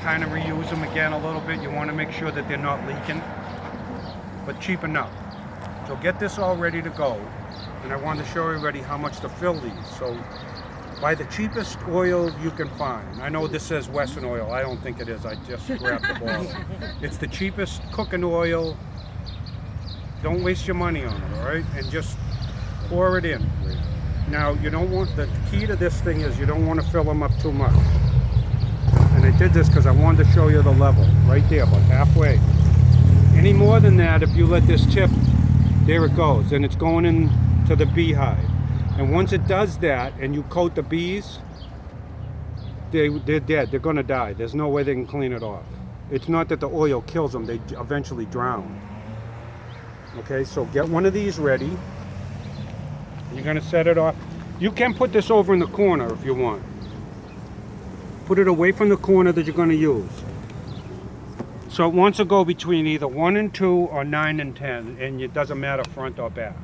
kind of reuse them again a little bit. You want to make sure that they're not leaking, but cheap enough. So get this all ready to go, and I want to show everybody how much to fill these. So buy the cheapest oil you can find. I know this says Western oil. I don't think it is. I just grabbed the bottle. It's the cheapest cooking oil. Don't waste your money on it, all right? And just pour it in. Now, you don't want, the key to this thing is you don't want to fill them up too much. And I did this because I wanted to show you the level. Right there, about halfway. Any more than that, if you let this tip, there it goes. And it's going into the beehive. And once it does that, and you coat the bees, they're dead. They're going to die. There's no way they can clean it off. It's not that the oil kills them. They eventually drown. Okay, so get one of these ready. You're going to set it off. You can put this over in the corner if you want. Put it away from the corner that you're going to use. So it wants to go between either 1 and 2 or 9 and 10, and it doesn't matter front or back.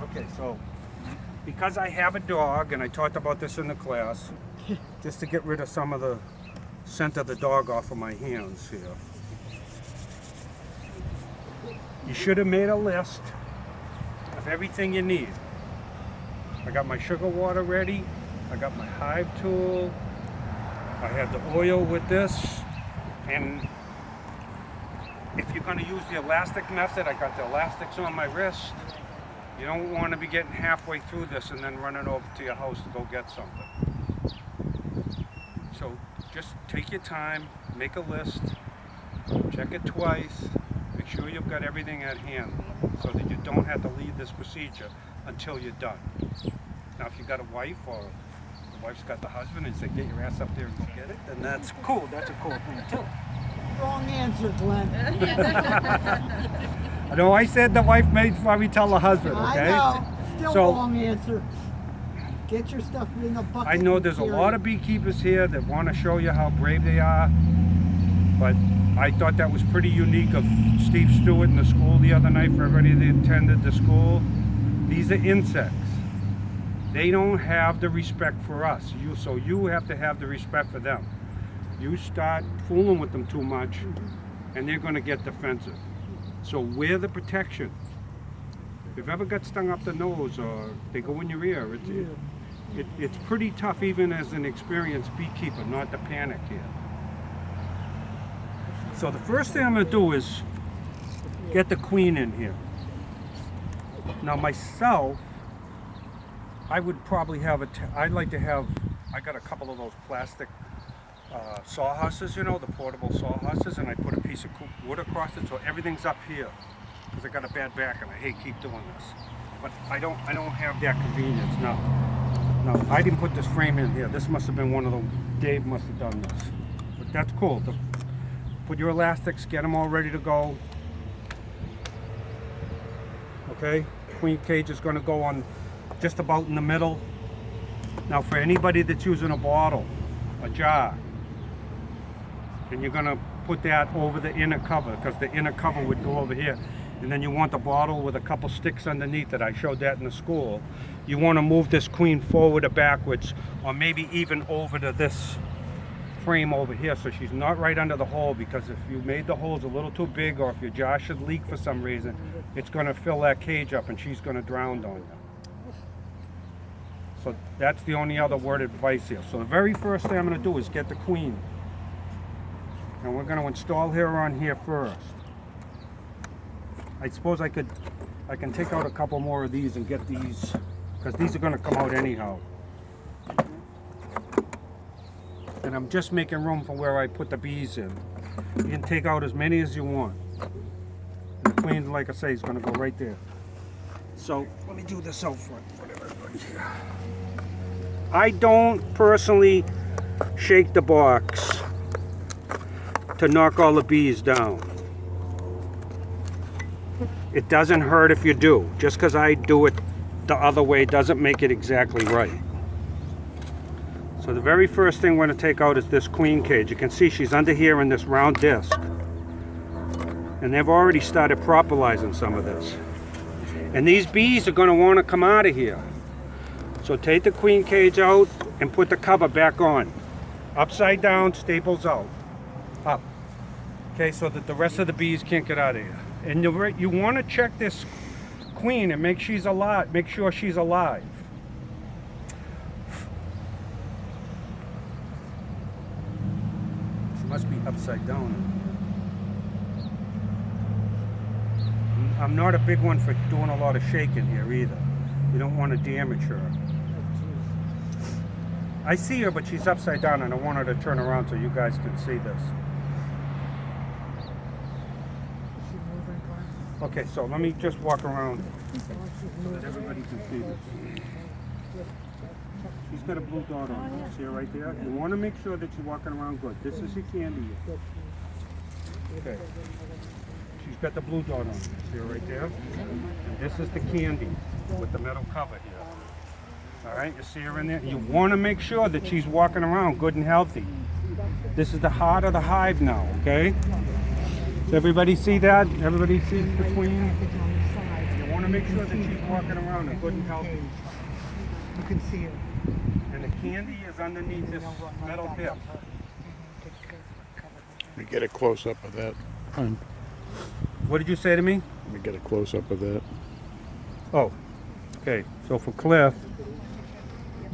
Okay, so because I have a dog, and I talked about this in the class, just to get rid of some of the scent of the dog off of my hands here. You should have made a list of everything you need. I got my sugar water ready. I got my hive tool. I have the oil with this. And if you're going to use the elastic method, I got the elastics on my wrist. You don't want to be getting halfway through this and then running over to your house to go get something. So just take your time, make a list, check it twice. Make sure you've got everything at hand so that you don't have to leave this procedure until you're done. Now, if you've got a wife or the wife's got the husband and say, get your ass up there and go get it, then that's cool. That's a cool thing too. Wrong answer, Glenn. I know I said the wife made probably tell the husband, okay? I know. Still So, wrong answer. Get your stuff in a bucket. I know there's a lot of beekeepers here that want to show you how brave they are, but I thought that was pretty unique of Steve Stewart in the school the other night for everybody that attended the school. These are insects. They don't have the respect for us. So you have to have the respect for them. You start fooling with them too much and they're going to get defensive. So wear the protection. If you've ever got stung up the nose or they go in your ear, it's pretty tough even as an experienced beekeeper not to panic here. So the first thing I'm going to do is get the queen in here. Now myself, I would probably have I'd like to have, I got a couple of those plastic sawhorses, you know, the portable sawhorses, and I put a piece of wood across it so everything's up here because I got a bad back and I hate keep doing this. But I don't have that convenience. No, I didn't put this frame in here. This must have been one of them. Dave must have done this. But that's cool. Put your elastics, get them all ready to go. Okay, queen cage is going to go on just about in the middle. Now for anybody that's using a bottle, a jar, and you're going to put that over the inner cover because the inner cover would go over here. And then you want the bottle with a couple sticks underneath it. I showed that in the school. You want to move this queen forward or backwards, or maybe even over to this frame over here so she's not right under the hole, because if you made the holes a little too big or if your jar should leak for some reason, it's going to fill that cage up and she's going to drown on you. So that's the only other word of advice here. So the very first thing I'm going to do is get the queen. And we're going to install her on here first. I suppose I can take out a couple more of these and get these, because these are going to come out anyhow. And I'm just making room for where I put the bees in. You can take out as many as you want. The queen, like I say, is going to go right there. So let me do this out front. I don't personally shake the box to knock all the bees down. It doesn't hurt if you do. Just because I do it the other way doesn't make it exactly right. So the very first thing we're going to take out is this queen cage. You can see she's under here in this round disc. And they've already started propolizing some of this. And these bees are going to want to come out of here. So take the queen cage out and put the cover back on. Upside down, staples out. Up. Okay, so that the rest of the bees can't get out of here. And you want to check this queen and make she's alive. Make sure she's alive. She must be upside down. I'm not a big one for doing a lot of shaking here either. You don't want to damage her. I see her, but she's upside down, and I want her to turn around so you guys can see this. Okay, so let me just walk around so that everybody can see this. She's got a blue dot on her. See her right there? You want to make sure that you're walking around good. This is your candy. Okay. She's got the blue dot on her. See her right there? And this is the candy with the metal cover here. All right, you see her in there? You want to make sure that she's walking around good and healthy. This is the heart of the hive now, okay? Does everybody see that? Everybody see the queen? You want to make sure that she's walking around and good and healthy. You can see her. And the candy is underneath this metal tip. Let me get a close-up of that. What did you say to me? Let me get a close-up of that. Oh, okay. So for Cliff,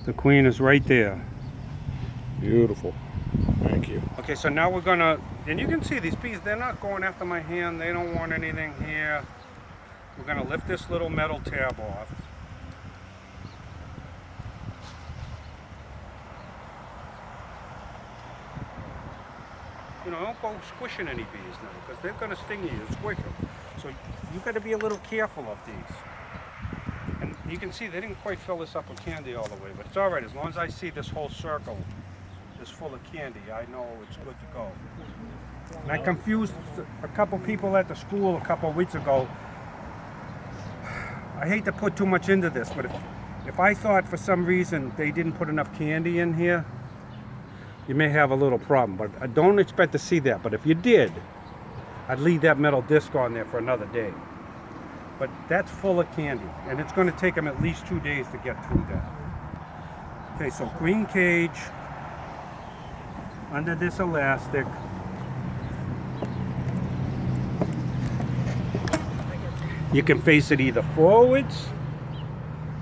the queen is right there. Beautiful. Thank you. Okay, so now we're gonna, and you can see these bees, they're not going after my hand. They don't want anything here. We're gonna lift this little metal tab off. You know, don't go squishing any bees now, because they're gonna sting you and squish them. So you gotta be a little careful of these. And you can see they didn't quite fill this up with candy all the way, but it's all right. As long as I see this whole circle is full of candy, I know it's good to go. And I confused a couple people at the school a couple of weeks ago. I hate to put too much into this, but if I thought for some reason they didn't put enough candy in here, you may have a little problem. But I don't expect to see that. But if you did, I'd leave that metal disc on there for another day. But that's full of candy, and it's going to take them at least 2 days to get through that. Okay, so green cage under this elastic. You can face it either forwards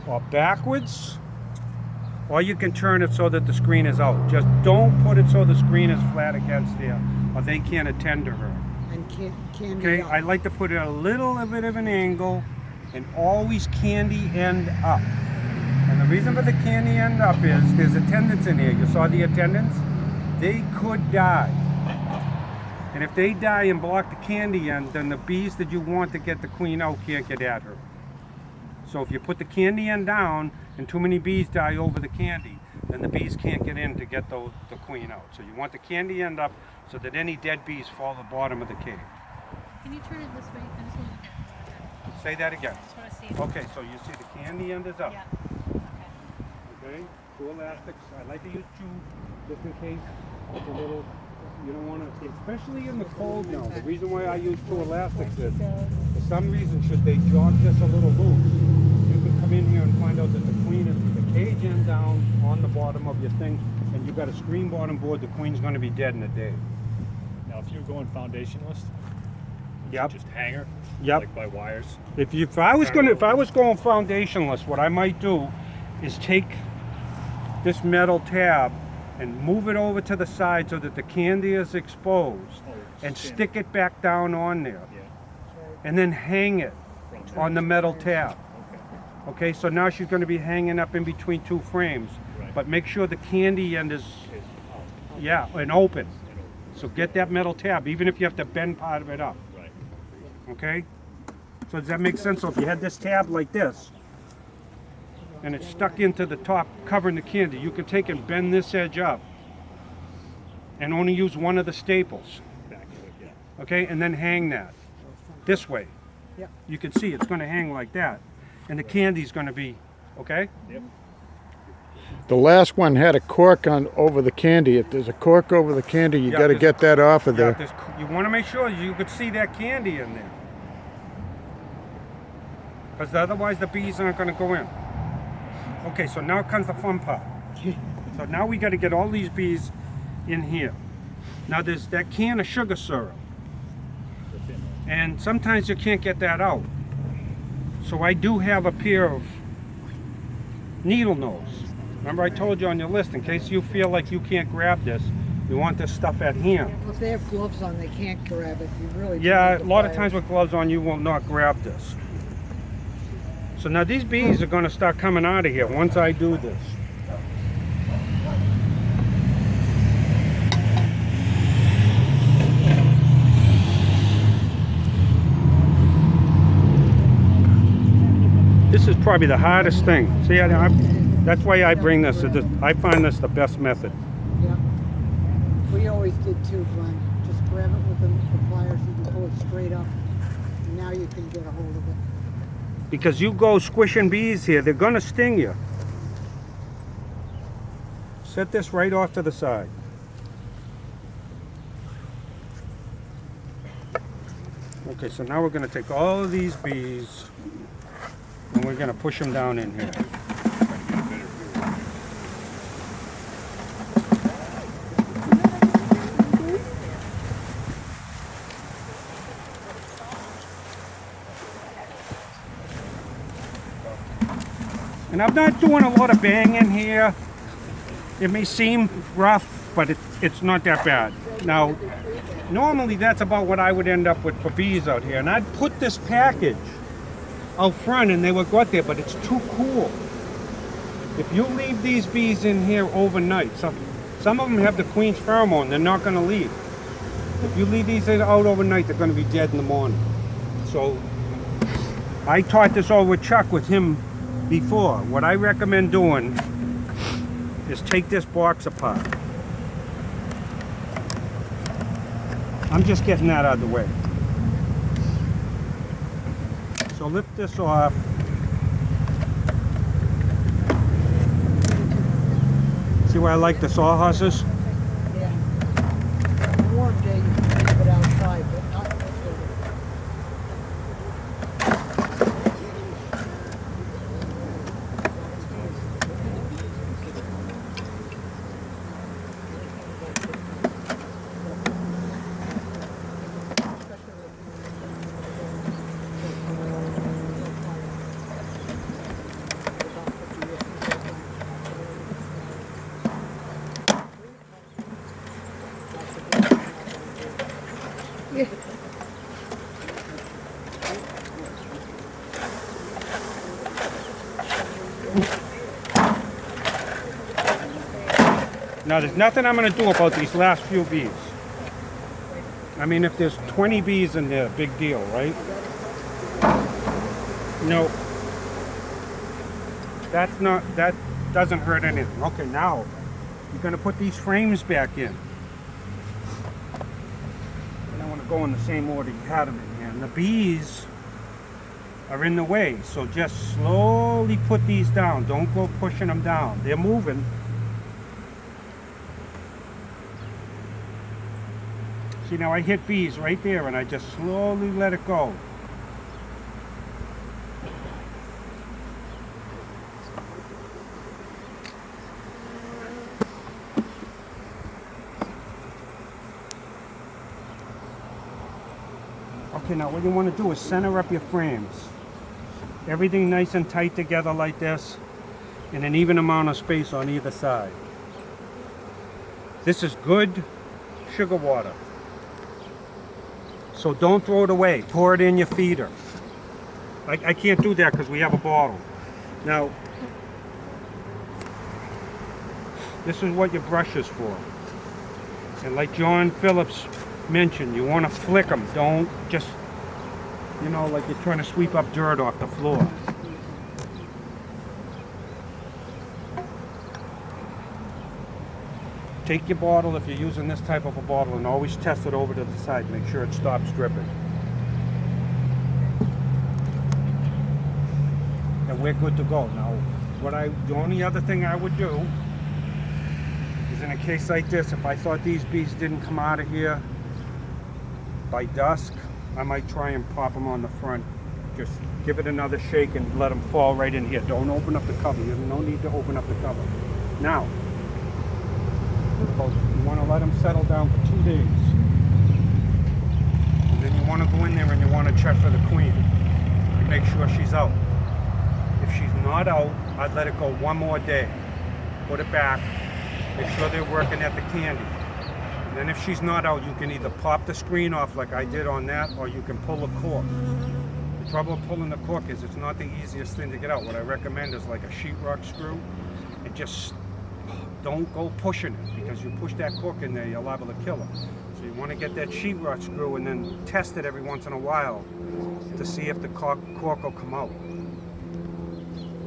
or backwards, or you can turn it so that the screen is out. Just don't put it so the screen is flat against there, or they can't attend to her. And candy. Okay, I like to put it a little bit of an angle, and always candy end up. And the reason for the candy end up is there's attendants in here. You saw the attendants? They could die. And if they die and block the candy end, then the bees that you want to get the queen out can't get at her. So if you put the candy end down and too many bees die over the candy, then the bees can't get in to get the queen out. So you want the candy end up so that any dead bees fall to the bottom of the cage. Can you turn it this way? I just want to Say that again. I just want to see it. Okay, so you see the candy end is up. Yeah. Okay. Okay, 2 elastics. I like to use 2 just in case it's a little, you don't want to, especially in the cold now. The reason why I use 2 elastics is, for some reason, should they jog this a little loose, you can come in here and find out that the queen is with the cage end down on the bottom of your thing, and you've got a screen bottom board, the queen's going to be dead in a day. Now, if you're going foundationless, Yep. just hanger, Yep. like by wires. If I was going foundationless, what I might do is take this metal tab and move it over to the side so that the candy is exposed, and stick it back down on there, Yeah. and then hang it From on the metal tab. Okay. Okay, so now she's going to be hanging up in between 2 frames, Right. but make sure the candy end is, It's out. yeah, and open. You know, So get that metal tab, even if you have to bend part of it up. right. Okay? So does that make sense? So if you had this tab like this, and it's stuck into the top covering the candy, you can take and bend this edge up and only use one of the staples. Back to it, yeah. Okay? And then hang that this way. Yep. You can see it's going to hang like that. And the candy's going to be, okay? Yep. The last one had a cork on over the candy. If there's a cork over the candy, you Yeah, got to there's- get that off of Yeah, there. you want to make sure you could see that candy in there. Because otherwise the bees aren't going to go in. Okay, so now comes the fun part. So now we got to get all these bees in here. Now there's that can of sugar syrup, That's in there. and sometimes you can't get that out. So I do have a pair of needle nose. Remember I told you on your list, in case you feel like you can't grab this, you want this stuff at hand. Well, if they have gloves on, they can't grab it. You really do Yeah, need a the lot of pliers. times with gloves on, you will not grab this. So now these bees are going to start coming out of here once I do this. This is probably the hardest thing. See, that's why I bring this. I find this the best method. Yeah. We always did too, Glenn. Just grab it with the pliers, you can pull it straight up. And now you can get a hold of it. Because you go squishing bees here, they're going to sting you. Set this right off to the side. Okay, so now we're going to take all of these bees and we're going to push them down in here. And I'm not doing a lot of banging here. It may seem rough, but it's not that bad. Now, normally that's about what I would end up with for bees out here. And I'd put this package out front and they would go out there, but it's too cool. If you leave these bees in here overnight, some of them have the queen's pheromone, they're not going to leave. If you leave these out overnight, they're going to be dead in the morning. So I taught this over with Chuck with him before. What I recommend doing is take this box apart. I'm just getting that out of the way. So lift this off. See why I like the sawhorses? Yeah. On a warm day, you can leave it outside, but not this way. Now there's nothing I'm going to do about these last few bees. I mean, if there's 20 bees in there, big deal, right? No. That doesn't hurt anything. Okay, now you're going to put these frames back in. And I want to go in the same order you had them in here. And the bees are in the way, so just slowly put these down. Don't go pushing them down. They're moving. See, now I hit bees right there and I just slowly let it go. Okay, now what you want to do is center up your frames. Everything nice and tight together like this, and an even amount of space on either side. This is good sugar water. So don't throw it away. Pour it in your feeder. I can't do that because we have a bottle. Now, this is what your brush is for. And like John Phillips mentioned, you want to flick them. Don't just, you know, like you're trying to sweep up dirt off the floor. Take your bottle, if you're using this type of a bottle, and always test it over to the side. Make sure it stops dripping. And we're good to go. Now, the only other thing I would do is in a case like this, if I thought these bees didn't come out of here by dusk, I might try and pop them on the front. Just give it another shake and let them fall right in here. Don't open up the cover. You have no need to open up the cover. Now, you want to let them settle down for 2 days. And then you want to go in there and you want to check for the queen. Make sure she's out. If she's not out, I'd let it go one more day. Put it back. Make sure they're working at the candy. And then if she's not out, you can either pop the screen off like I did on that, or you can pull a cork. The trouble with pulling the cork is it's not the easiest thing to get out. What I recommend is like a sheetrock screw, and just don't go pushing it, because you push that cork in there, you're liable to kill her. So you want to get that sheetrock screw and then test it every once in a while to see if the cork will come out.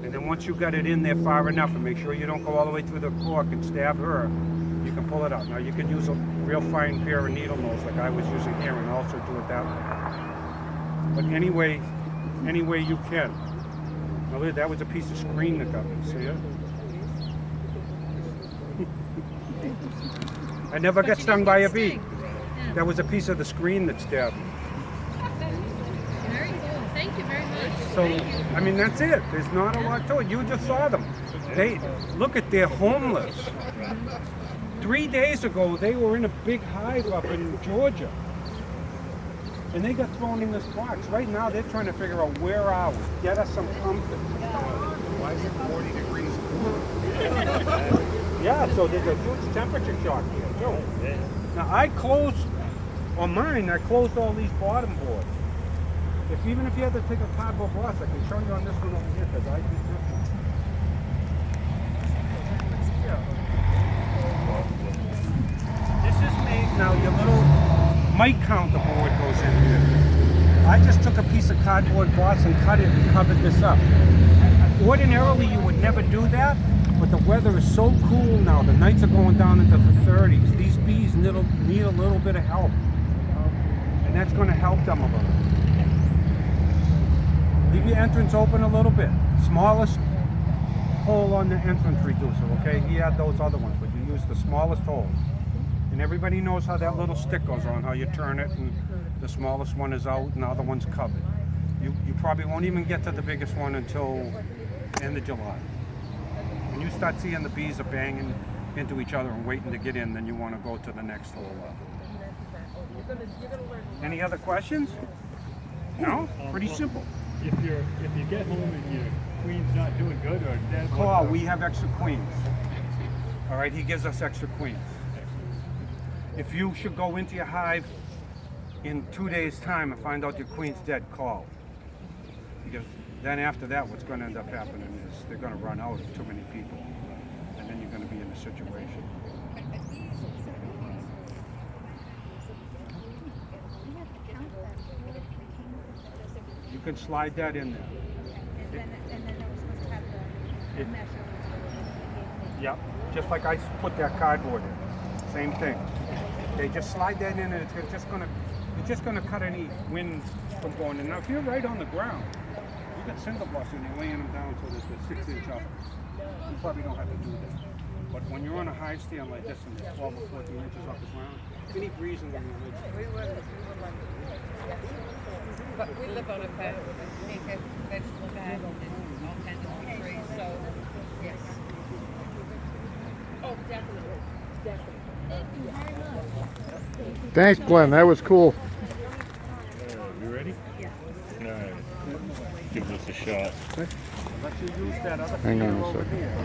And then once you got it in there far enough, and make sure you don't go all the way through the cork and stab her, you can pull it out. Now you can use a real fine pair of needle nose like I was using here, and also do it that way. But any way you can. Now look, that was a piece of screen that got me, see it? I never got stung by a bee. Yeah. That was a piece of the screen that stabbed me. Very cool. Thank you very much. So, Thank you. I mean, that's it. There's not a lot to it. You just saw them. They, look at, they're homeless. 3 days ago, they were in a big hive up in Georgia. And they got thrown in this box. Right now, they're trying to figure out where are we. Get us some comfort. Why is it 40 degrees cooler? Yeah, so there's a huge temperature shock here, too. Now, I closed, on mine, I closed all these bottom boards. Even if you had to take a cardboard box, I can show you on this one over here, because I did this one. This is made, now your little mic counter board goes in here. I just took a piece of cardboard box and cut it and covered this up. Ordinarily, you would never do that, but the weather is so cool now. The nights are going down into the 30s. These bees need a little bit of help, and that's going to help them a little. Leave your entrance open a little bit. Smallest hole on the entrance reducer, okay? He had those other ones, but you use the smallest hole. And everybody knows how that little stick goes on, how you turn it, and the smallest one is out and the other one's covered. You probably won't even get to the biggest one until end of July. When you start seeing the bees are banging into each other and waiting to get in, then you want to go to the next hole up. Any other questions? No? Pretty simple. If you get home and your queen's not doing good or dead, Call, we have extra queens. All right, he gives us extra queens. If you should go into your hive in 2 days' time and find out your queen's dead, call. Because then after that, what's going to end up happening is they're going to run out of too many people. And then you're going to be in a situation. You can slide that in there. Yep, just like I put that cardboard in. Same thing. They just slide that in, and it's just gonna cut any wind from going in. Now, if you're right on the ground, you got cinder blocks and you're laying them down so that they're 6-inch up. You probably don't have to do that. But when you're on a high stand like this and 12 or 14 inches off the ground, any breeze in the wind. But we live on a farm, we make a vegetable garden and all kinds of trees, so yes. Oh, definitely, definitely. Thank you very much. Thanks, Glenn. That was cool. You ready? Yeah. All right. Gives us a shot. Let you use that other Hang on a finger over second. here.